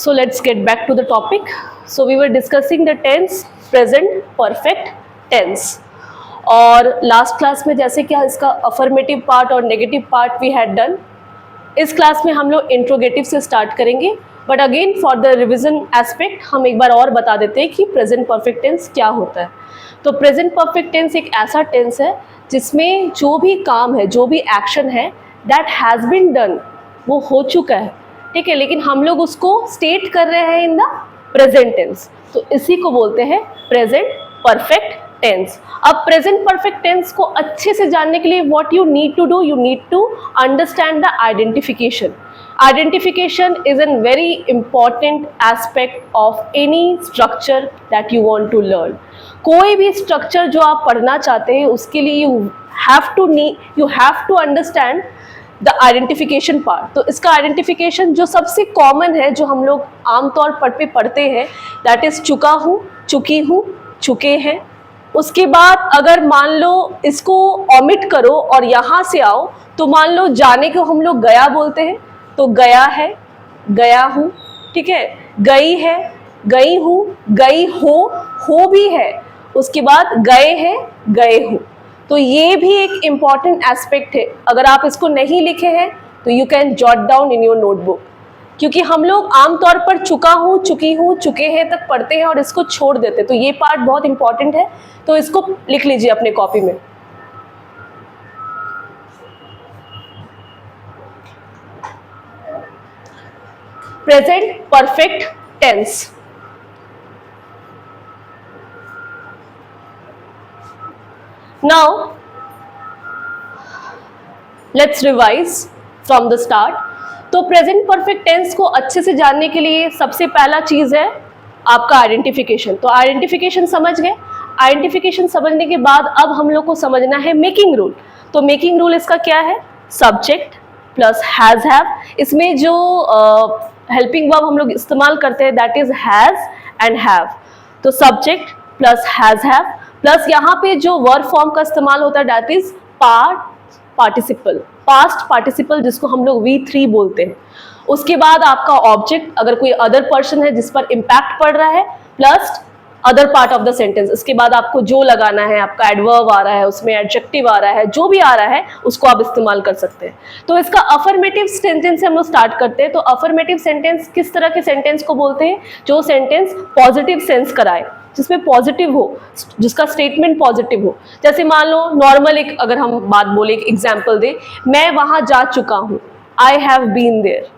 So let's get back to the topic. So we were discussing the tense present perfect tense. और last class में जैसे कि इसका affirmative part और negative part we had done, इस class में हम लोग इंट्रोगेटिव से स्टार्ट करेंगे. But again for the revision aspect हम एक बार और बता देते हैं कि प्रेजेंट परफेक्ट टेंस क्या होता है. तो प्रेजेंट परफेक्ट टेंस एक ऐसा टेंस है जिसमें जो भी काम है, जो भी एक्शन है, दैट हैज़ बीन डन, वो हो चुका है, ठीक है, लेकिन हम लोग उसको स्टेट कर रहे हैं इन द प्रेजेंट टेंस. तो इसी को बोलते हैं प्रेजेंट परफेक्ट टेंस. अब प्रेजेंट परफेक्ट टेंस को अच्छे से जानने के लिए what you need to do, you need to understand the identification. Identification is a very important aspect of any structure that you want to learn. कोई भी structure जो आप पढ़ना चाहते हैं उसके लिए you have to understand the identification part. तो इसका identification जो सबसे common है, जो हम लोग आमतौर पर पढ़ते हैं, that is चुका हूँ, चुकी हूँ, चुके हैं. उसके बाद अगर मान लो इसको omit करो और यहाँ से आओ तो मान लो जाने को हम लोग गया बोलते हैं, तो गया है, गया हूँ, ठीक है, गई है, गई हूँ, गई हो भी है, उसके बाद गए हैं, गए हूँ. तो ये भी एक इम्पॉर्टेंट एस्पेक्ट है. अगर आप इसको नहीं लिखे हैं तो you can jot down in your notebook, क्योंकि हम लोग आमतौर पर चुका हूँ, चुकी हूँ, चुके हैं तक पढ़ते हैं और इसको छोड़ देते हैं. तो ये पार्ट बहुत इंपॉर्टेंट है, तो इसको लिख लीजिए अपने कॉपी में. Present perfect tense. Now let's revise from the start. तो प्रेजेंट परफेक्ट टेंस को अच्छे से जानने के लिए सबसे पहला चीज़ है आपका आइडेंटिफिकेशन. तो आइडेंटिफिकेशन समझ गए. आइडेंटिफिकेशन समझने के बाद अब हम लोग को समझना है मेकिंग रूल. तो मेकिंग रूल इसका क्या है? Subject plus has have. इसमें जो हेल्पिंग वर्ब हम लोग इस्तेमाल करते हैं that is has and have. तो subject plus has have plus यहाँ पे जो वर्ब फॉर्म का इस्तेमाल होता है that is participle, past participle, जिसको हम लोग V3 बोलते हैं. उसके बाद आपका ऑब्जेक्ट, अगर कोई अदर पर्सन है जिस पर इम्पैक्ट पड़ रहा है, plus other part of the sentence. इसके बाद आपको जो लगाना है, आपका एडवर्ब आ रहा है, उसमें एडजेक्टिव आ रहा है, जो भी आ रहा है उसको आप इस्तेमाल कर सकते हैं. तो इसका अफर्मेटिव सेंटेंस से हम लोग स्टार्ट करते हैं. तो अफर्मेटिव सेंटेंस किस तरह के सेंटेंस को बोलते हैं? जो सेंटेंस पॉजिटिव सेंस कराए, जिसमें पॉजिटिव हो, जिसका स्टेटमेंट पॉजिटिव हो. जैसे मान लो नॉर्मल एक अगर हम बात बोले, एक एग्जाम्पल दे, मैं वहाँ जा चुका हूँ, आई हैव बीन देयर,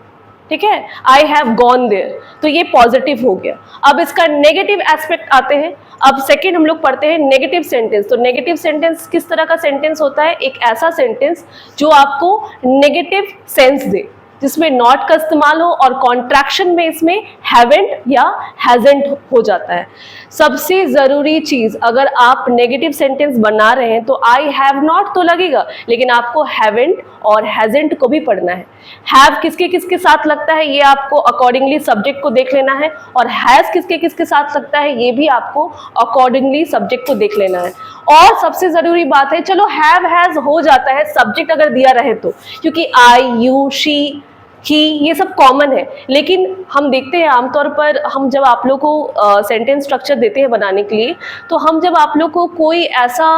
ठीक है, आई हैव गॉन देयर. तो ये पॉजिटिव हो गया. अब इसका नेगेटिव एस्पेक्ट आते हैं. अब सेकेंड हम लोग पढ़ते हैं नेगेटिव सेंटेंस. तो नेगेटिव सेंटेंस किस तरह का सेंटेंस होता है? एक ऐसा सेंटेंस जो आपको नेगेटिव सेंस दे, जिसमें नॉट का इस्तेमाल हो और कॉन्ट्रैक्शन में इसमें हैवेंट या हैजेंट हो जाता है. सबसे ज़रूरी चीज़, अगर आप नेगेटिव सेंटेंस बना रहे हैं तो आई हैव नॉट तो लगेगा, लेकिन आपको हैवेंट और हैजेंट को भी पढ़ना है. हैव किसके किसके साथ लगता है ये आपको अकॉर्डिंगली सब्जेक्ट को देख लेना है, और हैज़ किसके किसके साथ लगता है ये भी आपको अकॉर्डिंगली सब्जेक्ट को देख लेना है. और सबसे ज़रूरी बात है, चलो हैव हैज़ हो जाता है सब्जेक्ट अगर दिया रहे तो, क्योंकि आई, यू, शी, ही, ये सब कॉमन है. लेकिन हम देखते हैं आमतौर पर हम जब आप लोग को सेंटेंस स्ट्रक्चर देते हैं बनाने के लिए, तो हम जब आप लोग को कोई ऐसा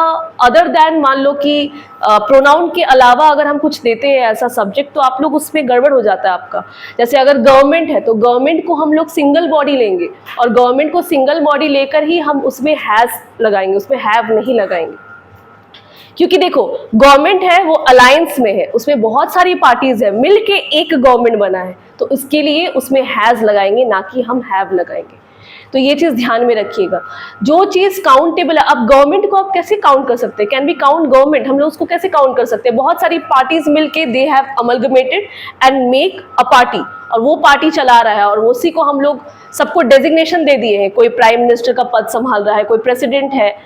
अदर दैन, मान लो कि प्रोनाउन के अलावा अगर हम कुछ देते हैं ऐसा सब्जेक्ट, तो आप लोग उसमें गड़बड़ हो जाता है आपका. जैसे अगर गवर्नमेंट है तो गवर्नमेंट को हम लोग सिंगल बॉडी लेंगे, और गवर्नमेंट को सिंगल बॉडी लेकर ही हम उसमें हैज़ लगाएंगे, उसमें हैव नहीं लगाएंगे. क्योंकि देखो गवर्नमेंट है वो अलायंस में है, उसमें बहुत सारी पार्टीज है, मिलके एक गवर्नमेंट बना है, तो इसके लिए उसमें हैज़ लगाएंगे, ना कि हम हैव लगाएंगे. तो ये चीज़ ध्यान में रखिएगा. जो चीज़ काउंटेबल है, अब गवर्नमेंट को आप कैसे काउंट कर सकते हैं? कैन बी काउंट गवर्नमेंट, हम लोग उसको कैसे काउंट कर सकते हैं? बहुत सारी पार्टीज मिलके they have amalgamated and make a party, और वो पार्टी चला रहा है, और उसी को हम लोग सबको डेजिग्नेशन दे दिए हैं. कोई प्राइम मिनिस्टर का पद संभाल रहा है, कोई प्रेसिडेंट है,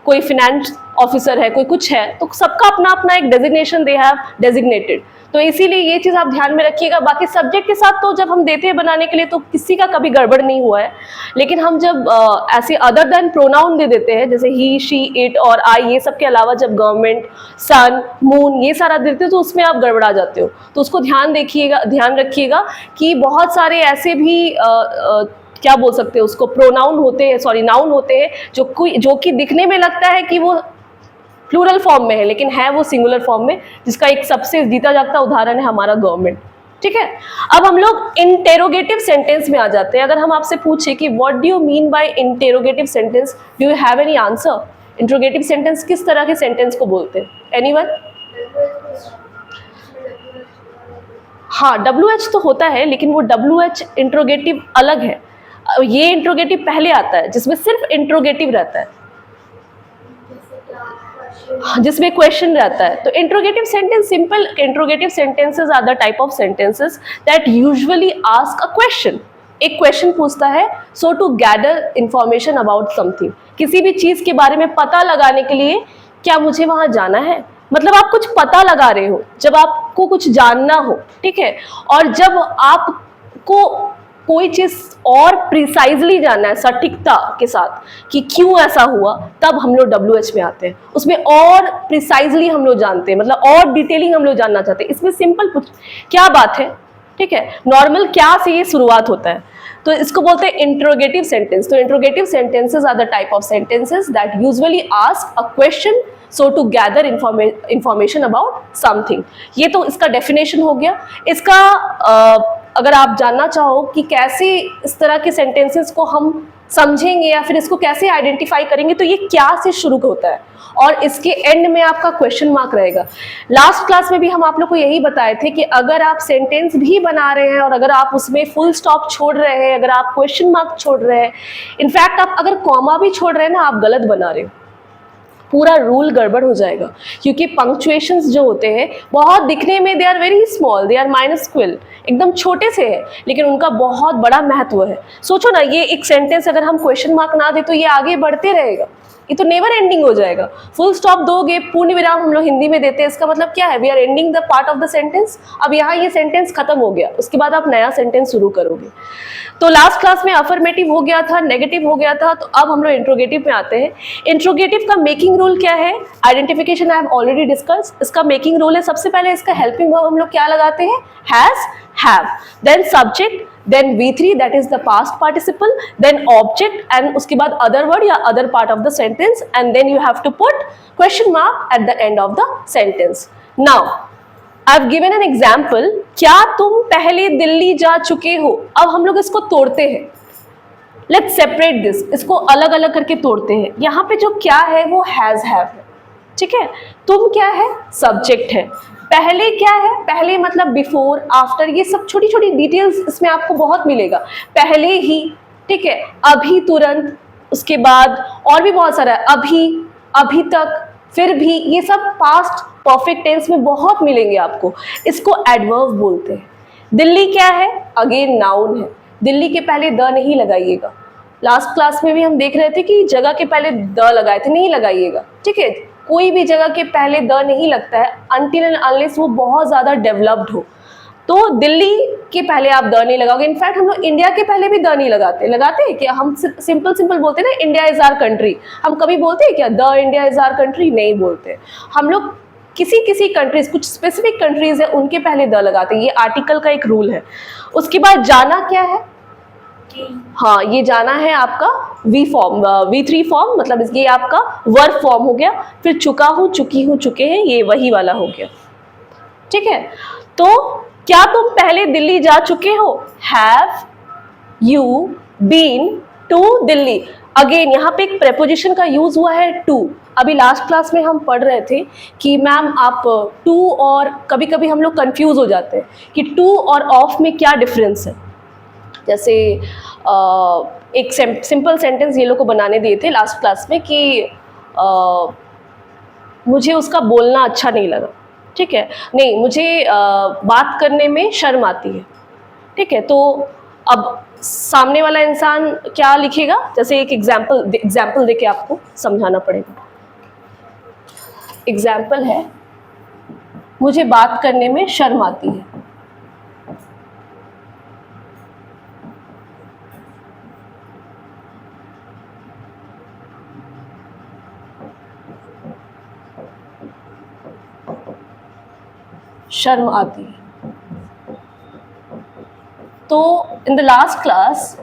कोई फिनेंस ऑफिसर है, कोई कुछ है, तो सबका अपना अपना एक डेजिग्नेशन दे हैव डेजिग्नेटेड। तो इसीलिए ये चीज़ आप ध्यान में रखिएगा। बाकी सब्जेक्ट के साथ तो जब हम देते हैं बनाने के लिए तो किसी का कभी गड़बड़ नहीं हुआ है, लेकिन हम जब ऐसे अदर देन प्रोनाउन दे देते हैं जैसे ही, शी, इट और आई, ये सब के अलावा जब गवर्नमेंट, सन, मून ये सारा देते हो तो उसमें आप गड़बड़ा जाते हो। तो उसको ध्यान रखिएगा कि बहुत सारे ऐसे भी क्या बोल सकते हैं उसको, प्रोनाउन होते हैं, सॉरी नाउन होते हैं जो कि दिखने में लगता है कि वो प्लूरल फॉर्म में है, लेकिन है वो सिंगुलर फॉर्म में, जिसका एक सबसे जीता जागता उदाहरण है हमारा गवर्नमेंट। ठीक है, अब हम लोग इंटेरोगेटिव सेंटेंस में आ जाते हैं। अगर हम आपसे पूछे कि what do you mean by interrogative sentence, do you have any answer? Interrogative sentence किस तरह के सेंटेंस को बोलते हैं? एनीवन? हाँ, WH तो होता है, लेकिन वो WH इंट्रोगेटिव अलग है। ये इंट्रोगेटिव पहले आता है जिसमें सिर्फ इंट्रोगेटिव रहता है, जिसमें क्वेश्चन रहता है। तो interrogative sentence, simple interrogative sentences are the type of sentences that usually ask a question. एक क्वेश्चन पूछता है, so to gather information about something, किसी भी चीज के बारे में पता लगाने के लिए, क्या मुझे वहां जाना है, मतलब आप कुछ पता लगा रहे हो, जब आपको कुछ जानना हो, ठीक है। और जब आपको कोई चीज और प्रिसाइजली जानना है, सटीकता के साथ कि क्यों ऐसा हुआ, तब हम लोग WH में आते हैं। उसमें और प्रिसाइजली हम लोग जानते हैं, मतलब और डिटेलिंग हम लोग जानना चाहते हैं। इसमें सिंपल क्या बात है, ठीक है, नॉर्मल क्या से ये शुरुआत होता है, तो इसको बोलते हैं इंट्रोगेटिव सेंटेंस। तो interrogative sentences are the type of sentences that usually ask a question so to gather information about something. ये तो इसका डेफिनेशन हो गया। इसका अगर आप जानना चाहो कि कैसे इस तरह के सेंटेंसेस को हम समझेंगे या फिर इसको कैसे आइडेंटिफाई करेंगे, तो ये क्या से शुरू होता है और इसके एंड में आपका क्वेश्चन मार्क रहेगा। लास्ट क्लास में भी हम आप लोग को यही बताए थे कि अगर आप सेंटेंस भी बना रहे हैं और अगर आप उसमें फुल स्टॉप छोड़ रहे हैं, अगर आप क्वेश्चन मार्क छोड़ रहे हैं, इनफैक्ट आप अगर कॉमा भी छोड़ रहे हैं ना, आप गलत बना रहे हो, पूरा रूल गड़बड़ हो जाएगा। क्योंकि पंक्चुएशंस जो होते हैं बहुत दिखने में they are very small, they are minuscule, एकदम छोटे से है, लेकिन उनका बहुत बड़ा महत्व है। सोचो ना, ये एक सेंटेंस अगर हम क्वेश्चन मार्क ना दे तो ये आगे बढ़ते रहेगा, ये तो नेवर एंडिंग हो जाएगा। फुल स्टॉप दोगे, पूर्ण विराम हम लोग हिंदी में देते हैं, इसका मतलब क्या है, we are ending the part of the sentence. अब यहाँ ये सेंटेंस खत्म हो गया, उसके बाद आप नया सेंटेंस शुरू करोगे। तो लास्ट क्लास में अफर्मेटिव हो गया था, नेगेटिव हो गया था, तो अब हम लोग इंट्रोगेटिव में आते हैं। इंट्रोगेटिव का मेकिंग रूल क्या है? Identification I have already discuss. इसका मेकिंग रूल है, सबसे पहले इसका हेल्पिंग वर्ब हम लोग क्या लगाते हैं? Has, have, then subject, then V3 that is the past participle, then object and उसके बाद other word या other part of the sentence, and then you have to put question mark at the end of the sentence. Now I've given an example, क्या तुम पहले दिल्ली जा चुके हो? अब हम लोग इसको तोड़ते हैं, let's separate this, इसको अलग अलग करके तोड़ते हैं। यहाँ पे जो क्या है वो has have है, ठीक है। तुम क्या है? सब्जेक्ट है। पहले क्या है? पहले मतलब बिफोर, आफ्टर, ये सब छोटी छोटी डिटेल्स इसमें आपको बहुत मिलेगा। पहले ही, ठीक है, अभी, तुरंत, उसके बाद और भी बहुत सारा है, अभी, अभी तक, फिर भी, ये सब पास्ट परफेक्ट टेंस में बहुत मिलेंगे आपको। इसको एडवर्ब बोलते हैं। दिल्ली क्या है? अगेन नाउन है। दिल्ली के पहले द नहीं लगाइएगा। लास्ट क्लास में भी हम देख रहे थे कि जगह के पहले द लगाए थे, नहीं लगाइएगा, ठीक है। कोई भी जगह के पहले द नहीं लगता है अनटिल एंड अनलेस वो बहुत ज़्यादा डेवलप्ड हो। तो दिल्ली के पहले आप द नहीं लगाओगे। इनफैक्ट हम लोग इंडिया के पहले भी द नहीं लगाते हैं क्या? हम सिंपल बोलते हैं ना, इंडिया इज आवर कंट्री। हम कभी बोलते हैं क्या the India is our country? नहीं बोलते। हम लोग किसी कंट्रीज, कुछ स्पेसिफिक कंट्रीज है, उनके पहले द लगाते हैं। ये आर्टिकल का एक रूल है। उसके बाद जाना क्या है? हाँ, ये जाना है आपका V3 फॉर्म, मतलब ये आपका वर्ब फॉर्म हो गया। फिर चुका हूँ, चुकी हूँ, चुके हैं, ये वही वाला हो गया, ठीक है। तो क्या तुम पहले दिल्ली जा चुके हो? Have you been to Delhi? Again यहाँ पे एक प्रेपोजिशन का यूज हुआ है टू। अभी लास्ट क्लास में हम पढ़ रहे थे कि मैम आप टू और कभी कभी हम लोग कंफ्यूज हो जाते हैं कि टू और ऑफ में क्या डिफरेंस है। जैसे एक सिंपल सेंटेंस ये लोग को बनाने दिए थे लास्ट क्लास में कि मुझे उसका बोलना अच्छा नहीं लगा, ठीक है, नहीं मुझे बात करने में शर्म आती है, ठीक है। तो अब सामने वाला इंसान क्या लिखेगा? जैसे एक एग्जाम्पल देके आपको समझाना पड़ेगा। एग्जाम्पल है, मुझे बात करने में शर्म आती है। शर्म आती है। तो in the last class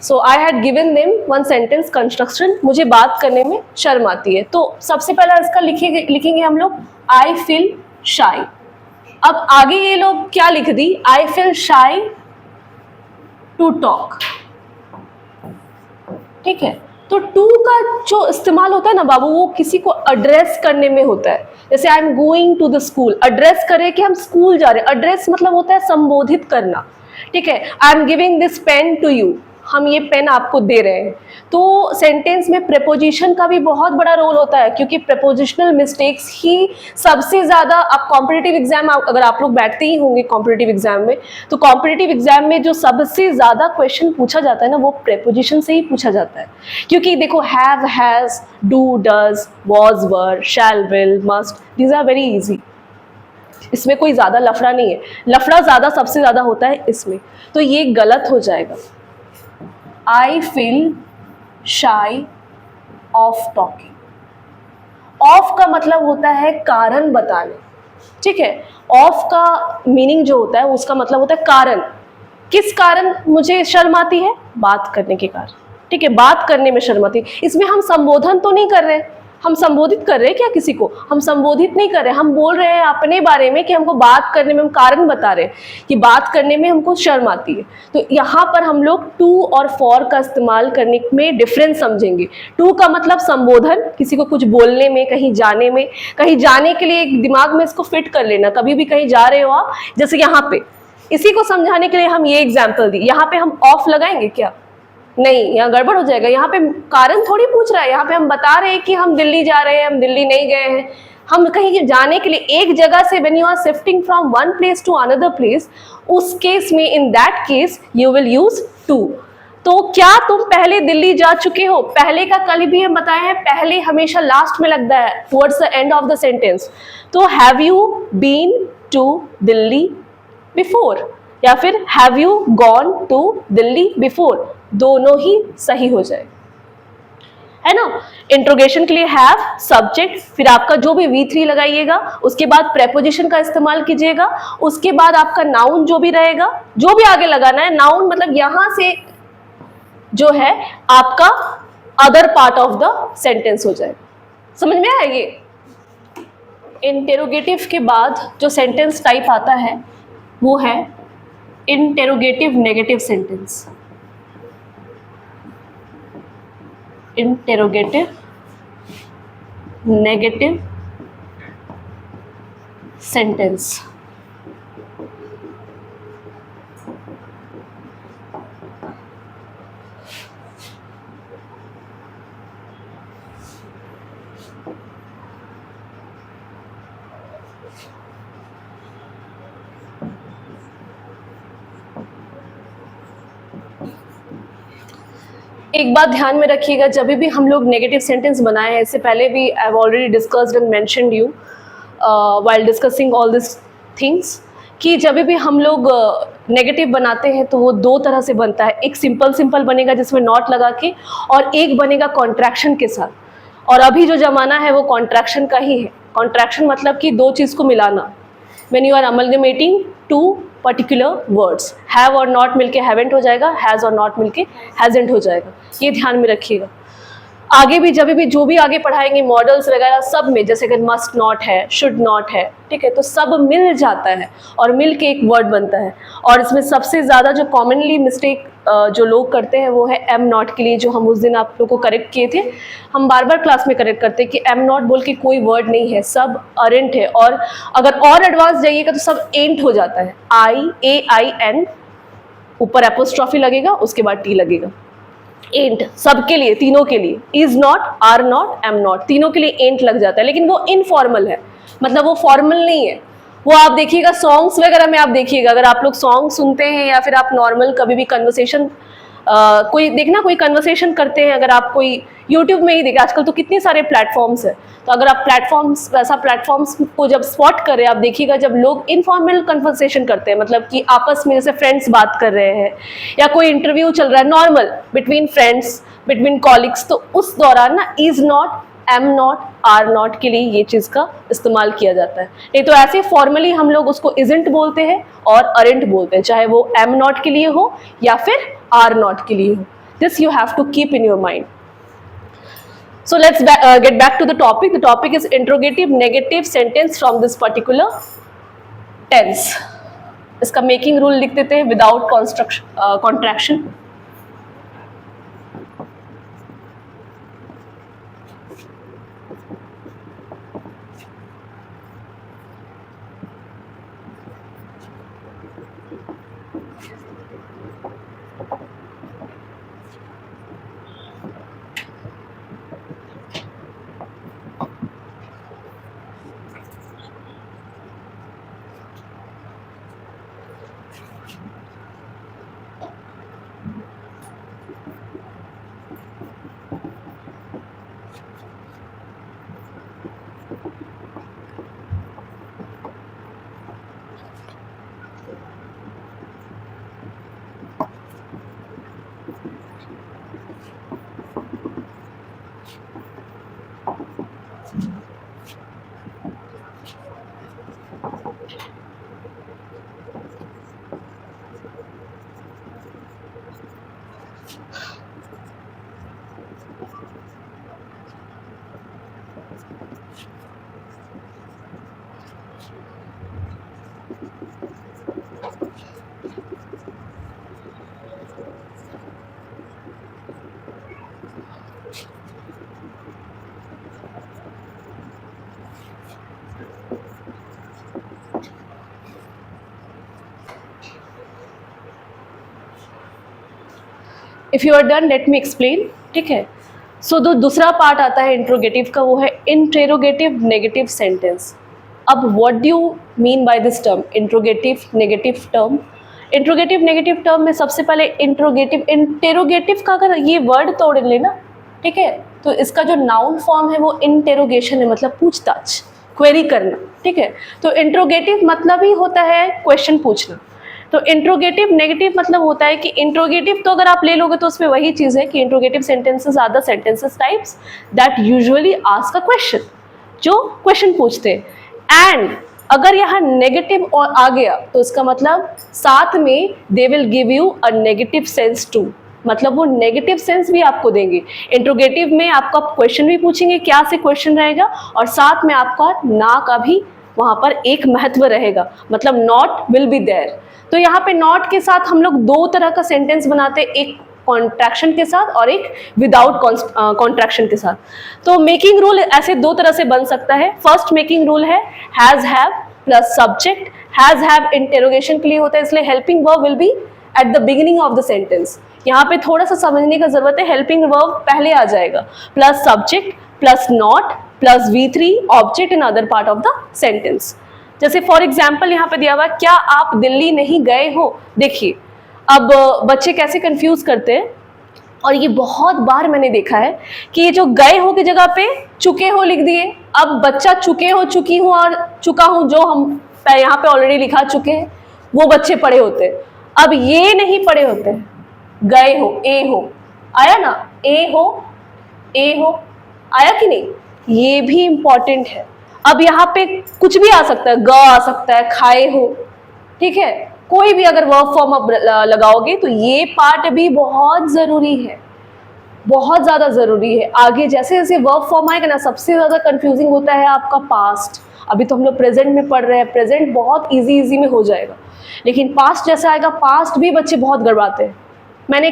so I had given them one sentence construction, मुझे बात करने में शर्म आती है। तो सबसे पहला इसका लिखेंगे हम लोग आई फील शाई। अब आगे ये लोग क्या लिख दी, I feel shy to talk. ठीक है, तो टू का जो इस्तेमाल होता है ना बाबू, वो किसी को एड्रेस करने में होता है। जैसे I am going to the school, address करे कि हम स्कूल जा रहे हैं, एड्रेस मतलब होता है संबोधित करना। ठीक है, I am giving this pen to you, हम ये पेन आपको दे रहे हैं। तो सेंटेंस में प्रेपोजिशन का भी बहुत बड़ा रोल होता है, क्योंकि प्रेपोजिशनल मिस्टेक्स ही सबसे ज़्यादा, अब कॉम्पिटिटिव एग्जाम अगर आप लोग बैठते ही होंगे कॉम्पिटिटिव एग्जाम में, तो कॉम्पिटिटिव एग्जाम में जो सबसे ज़्यादा क्वेश्चन पूछा जाता है ना, वो प्रेपोजिशन से ही पूछा जाता है। क्योंकि देखो have, has, do, does, was, were, shall, will, must, these are very easy. इसमें कोई ज़्यादा लफड़ा नहीं है, लफड़ा ज़्यादा सबसे ज़्यादा होता है इसमें, तो ये गलत हो जाएगा। I feel shy of talking. Of का मतलब होता है कारण बताने। ठीक है, of का मीनिंग जो होता है उसका मतलब होता है कारण। किस कारण मुझे शर्म आती है? बात करने के कारण। ठीक है, बात करने में शर्म आती है। इसमें हम संबोधन तो नहीं कर रहे, हम संबोधित कर रहे हैं क्या किसी को? हम संबोधित नहीं कर रहे, हम बोल रहे हैं अपने बारे में कि हमको बात करने में, हम कारण बता रहे हैं कि बात करने में हमको शर्म आती है। तो यहाँ पर हम लोग टू और फॉर का इस्तेमाल करने में डिफरेंस समझेंगे। टू का मतलब संबोधन, किसी को कुछ बोलने में, कहीं जाने में, कहीं जाने के लिए दिमाग में इसको फिट कर लेना। कभी भी कहीं जा रहे हो आप, जैसे यहाँ पे, इसी को समझाने के लिए हम ये एग्जाम्पल दी। यहाँ पे हम ऑफ लगाएंगे क्या? नहीं, यहाँ गड़बड़ हो जाएगा। यहाँ पे कारण थोड़ी पूछ रहा है, यहाँ पे हम बता रहे हैं कि हम दिल्ली जा रहे हैं, हम दिल्ली नहीं गए हैं, हम कहीं जाने के लिए एक जगह से, when you are shifting from one place to another place, उस केस में, in that case you will use to. तो क्या तुम पहले दिल्ली जा चुके हो? पहले का कल भी हम बताए हैं, पहले हमेशा लास्ट में लगता है, towards the end of the sentence. तो have you been to Delhi before, या फिर have you gone to Delhi before, दोनों ही सही हो जाए, है ना। इंट्रोगेशन के लिए हैव, सब्जेक्ट, फिर आपका जो भी V3 लगाइएगा, उसके बाद प्रेपोजिशन का इस्तेमाल कीजिएगा, उसके बाद आपका नाउन जो भी रहेगा, जो भी आगे लगाना है, नाउन मतलब यहां से जो है आपका other part of the sentence हो जाए। समझ में आएगी? इंटेरोगेटिव के बाद जो सेंटेंस टाइप आता है वो है interrogative negative sentence. Interrogative negative sentence. एक बात ध्यान में रखिएगा, जब भी हम लोग नेगेटिव सेंटेंस बनाए हैं, इससे पहले भी I have already discussed and mentioned you while discussing all this things, कि जब भी हम लोग नेगेटिव बनाते हैं तो वो दो तरह से बनता है। एक सिंपल बनेगा जिसमें नॉट लगा के, और एक बनेगा कॉन्ट्रैक्शन के साथ। और अभी जो ज़माना है वो कॉन्ट्रैक्शन का ही है। कॉन्ट्रैक्शन मतलब कि दो चीज़ को मिलाना। When you are amalgamating two particular words, have और नॉट मिलके हैवेंट हो जाएगा, हैज़ और नॉट मिलके हैजेंट हो जाएगा। ये ध्यान में रखिएगा। आगे भी जब भी जो भी आगे पढ़ाएंगे मॉडल्स वगैरह सब में, जैसे अगर मस्ट नॉट है, शुड नॉट है, ठीक है, तो सब मिल जाता है और मिल के एक वर्ड बनता है। और इसमें सबसे ज़्यादा जो कॉमनली मिस्टेक जो लोग करते हैं वो है एम नॉट के लिए, जो हम उस दिन आप लोग को करेक्ट किए थे। हम बार बार क्लास में करेक्ट करते हैं कि एम नॉट बोल के कोई वर्ड नहीं है, सब अरेंट है। और अगर और एडवांस जाइएगा तो सब एंट हो जाता है, IAIN, ऊपर एपोस्ट्रॉफी लगेगा, उसके बाद टी लगेगा। एंट सबके लिए, तीनों के लिए, is not, are not, am not, तीनों के लिए एंट लग जाता है। लेकिन वो इनफॉर्मल है, मतलब वो फॉर्मल नहीं है। वो आप देखिएगा सॉन्ग्स वगैरह में, आप देखिएगा अगर आप लोग सॉन्ग सुनते हैं या फिर आप नॉर्मल कभी भी कन्वर्सेशन कोई देखना, कोई कन्वर्सेशन करते हैं, अगर आप कोई यूट्यूब में ही देखिए, आजकल तो कितने सारे प्लेटफॉर्म्स है। तो अगर आप प्लेटफॉर्म्स को जब स्पॉट कर रहे हैं, आप देखिएगा जब लोग इनफॉर्मल कन्वर्सेशन करते हैं, मतलब कि आपस में जैसे फ्रेंड्स बात कर रहे हैं या कोई इंटरव्यू चल रहा है normal between friends, between colleagues, तो उस दौरान ना is not, am not, are not के लिए ये चीज़ का इस्तेमाल किया जाता है। नहीं तो ऐसे फॉर्मली हम लोग उसको इजंट बोलते हैं और अरेंट बोलते हैं, चाहे वो एम नॉट के लिए हो या फिर आर नॉट के लिए हो। This you have to keep in your mind. So let's get back to the topic. The topic is interrogative negative sentence from this particular tense. इसका मेकिंग रूल लिख देते हैं without contraction. If you are done let me explain, ठीक है। सो दूसरा part आता है interrogative का, वो है इंटेरोगेटिव नेगेटिव सेंटेंस। अब what do you mean by this term interrogative negative term? Interrogative negative term में सबसे पहले इंटेरोगेटिव का अगर ये वर्ड तोड़ लेना, ठीक है, तो इसका जो नाउन फॉर्म है वो इंटेरोगेशन है, मतलब पूछताछ, क्वेरी करना, ठीक है। तो इंट्रोगेटिव मतलब ही होता है क्वेश्चन पूछना। तो इंट्रोगेटिव नेगेटिव मतलब होता है कि इंट्रोगेटिव तो अगर आप ले लोगे तो उसमें वही चीज़ है कि interrogative sentences are the sentences types that usually ask a question, जो क्वेश्चन पूछते हैं। एंड अगर यहाँ नेगेटिव और आ गया तो इसका मतलब साथ में they will give you a negative sense too, मतलब वो नेगेटिव सेंस भी आपको देंगे। इंट्रोगेटिव में आपका क्वेश्चन भी पूछेंगे, क्या से क्वेश्चन रहेगा, और साथ में आपका ना का भी वहाँ पर एक महत्व रहेगा, मतलब नॉट विल बी देयर। तो यहाँ पे नॉट के साथ हम लोग दो तरह का सेंटेंस बनाते हैं, एक कॉन्ट्रैक्शन के साथ और एक विदाउट कॉन्ट्रैक्शन के साथ। तो मेकिंग रूल ऐसे दो तरह से बन सकता है। फर्स्ट मेकिंग रूल है has have plus subject. Has have interrogation के लिए होता है, इसलिए helping verb will be at the beginning of the sentence. यहाँ पे थोड़ा सा समझने का जरूरत है, हेल्पिंग वर्ब पहले आ जाएगा, plus subject plus not plus V3 object in other part of the sentence. जैसे फॉर एग्जाम्पल यहाँ पे दिया हुआ क्या आप दिल्ली नहीं गए हो। देखिए अब बच्चे कैसे कंफ्यूज करते हैं, और ये बहुत बार मैंने देखा है कि ये जो गए हो की जगह पे चुके हो लिख दिए। अब बच्चा चुके हो, चुकी हूँ और चुका हूँ, जो हम यहाँ पे ऑलरेडी लिखा चुके हैं, वो बच्चे पढ़े होते हैं। अब ये नहीं पढ़े होते हैं, गए हो, ए हो आया ना, ए हो आया कि नहीं, ये भी इंपॉर्टेंट है। अब यहाँ पे कुछ भी आ सकता है, ग आ सकता है, खाए हो, ठीक है, कोई भी अगर वर्ब फॉर्म आप लगाओगे तो ये पार्ट भी बहुत जरूरी है, बहुत ज्यादा जरूरी है। आगे जैसे जैसे वर्ब फॉर्म आएगा ना, सबसे ज्यादा कंफ्यूजिंग होता है आपका पास्ट। अभी तो हम लोग प्रेजेंट में पढ़ रहे हैं, प्रेजेंट बहुत इजी में हो जाएगा, लेकिन पास्ट जैसा आएगा, पास्ट भी बच्चे बहुत गड़बड़ाते हैं। मैंने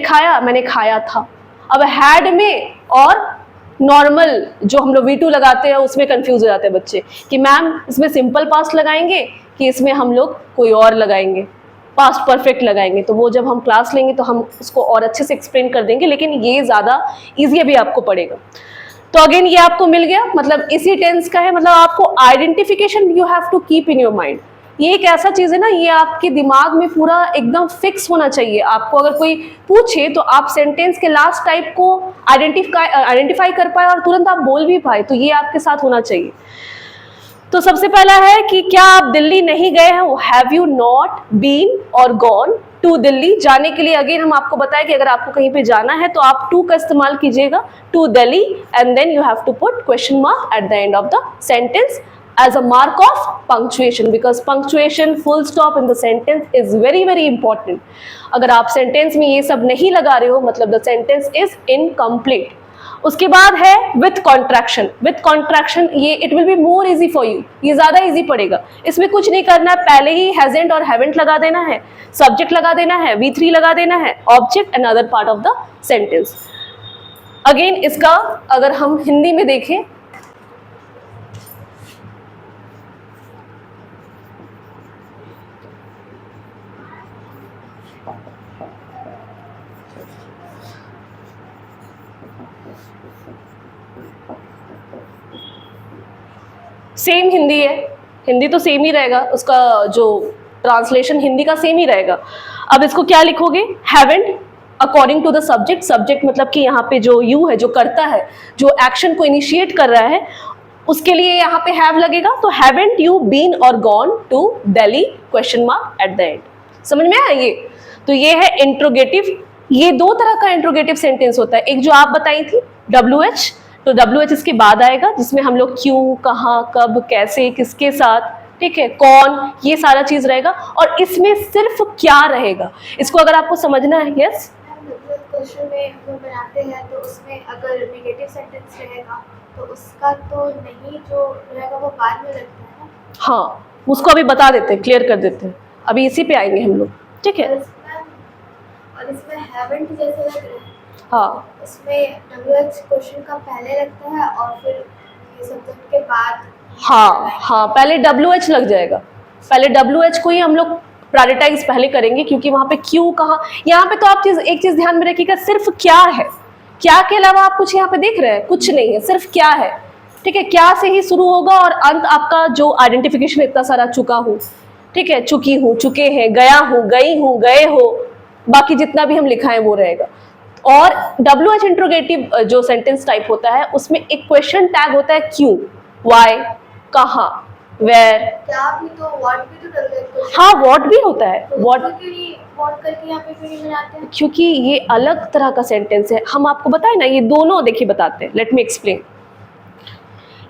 खाया था। अब हैड में और नॉर्मल जो हम लोग V2 लगाते हैं उसमें कंफ्यूज हो जाते हैं बच्चे कि मैम इसमें सिंपल पास्ट लगाएंगे कि इसमें हम लोग कोई और लगाएंगे, पास्ट परफेक्ट लगाएंगे। तो वो जब हम क्लास लेंगे तो हम उसको और अच्छे से एक्सप्लेन कर देंगे, लेकिन ये ज़्यादा ईजी भी आपको पड़ेगा। तो अगेन ये आपको मिल गया, मतलब इसी टेंस का है, मतलब आपको identification you have to keep in your mind. ये एक ऐसा चीज है ना, ये आपके दिमाग में पूरा एकदम फिक्स होना चाहिए। आपको अगर कोई पूछे तो आप सेंटेंस के लास्ट टाइप को आइडेंटिफाई कर पाए और तुरंत आप बोल भी पाए, तो ये आपके साथ होना चाहिए। तो सबसे पहला है कि क्या आप दिल्ली नहीं गए हैं, हैव यू नॉट बीन और गॉन टू दिल्ली। जाने के लिए अगेन हम आपको बताएं कि अगर आपको कहीं पे जाना है तो आप टू का इस्तेमाल कीजिएगा, to Delhi, and then you have to put question mark at the end of the sentence as a mark of punctuation, because punctuation, full stop in the sentence is very very important. अगर आप sentence में ये सब नहीं लगा रहे हो मतलब the sentence is incomplete. उसके बाद है विथ कॉन्ट्रैक्शन। विथ कॉन्ट्रैक्शन ये it will be more easy for you, ये ज्यादा इजी पड़ेगा। इसमें कुछ नहीं करना है, पहले ही हैजंट और हैवेंट लगा देना है, सब्जेक्ट लगा देना है, V3 लगा देना है, object and other part of the sentence. Again इसका अगर हम हिंदी में देखें, सेम हिंदी है, हिंदी तो सेम ही रहेगा, उसका जो ट्रांसलेशन हिंदी का सेम ही रहेगा। अब इसको क्या लिखोगे, haven't according to the subject. Subject मतलब कि यहाँ पे जो यू है, जो करता है, जो एक्शन को इनिशिएट कर रहा है, उसके लिए यहाँ पे हैव लगेगा। तो हैवेंट यू बीन और gone to Delhi question mark at the end. समझ में आया ये? तो ये है इंट्रोगेटिव। ये दो तरह का इंट्रोगेटिव सेंटेंस होता है, एक जो आप बताई थी WH, तो WH इसके बाद आएगा जिसमें हम लोग क्यों, कहाँ, कब, कैसे, किसके साथ, ठीक है, कौन, ये सारा चीज रहेगा। और इसमें सिर्फ क्या रहेगा, इसको अगर आपको समझना है। यस, क्वेश्चन में हम लोग बनाते हैं तो उसमें अगर नेगेटिव सेंटेंस रहेगा तो उसका तो नहीं जो रहेगा वो बाद में लगता है ना। हाँ, उसको अभी बता देते हैं, क्लियर कर देते हैं, अभी इसी पे आएंगे हम लोग, ठीक है। और इसमें हैवेंट जैसे लग रहा है, हाँ, उसमें WH क्वेश्चन का पहले लगता है और फिर ये सब्जेक्ट के बाद। हाँ, पहले WH लग जाएगा, पहले WH को ही हम लोग प्रायोरिटाइज पहले करेंगे, क्योंकि वहां पे क्यों, कहाँ, यहाँ पे तो आप एक चीज ध्यान में रखिएगा, सिर्फ क्या है, क्या के अलावा आप कुछ यहाँ पे देख रहे हैं, कुछ नहीं है, सिर्फ क्या है, ठीक है। क्या से ही शुरू होगा और अंत आपका जो आइडेंटिफिकेशन इतना सारा चुका हूँ, ठीक है, चुकी हूँ, चुके हैं, गया हूँ, गई हूँ, गए हो, बाकी जितना भी हम लिखा है वो रहेगा। और WH इंट्रोगेटिव जो सेंटेंस टाइप होता है उसमें एक क्वेश्चन टैग होता है, क्यों, वाई, कहाँ, वेयर। क्या भी तो व्हाट भी तो WH। हाँ, व्हाट भी होता है, व्हाट करके यहाँ पे क्यों नहीं बनाते हैं? क्योंकि ये अलग तरह का सेंटेंस है, हम आपको बताए ना, ये दोनों देखिए बताते हैं। Late me explain.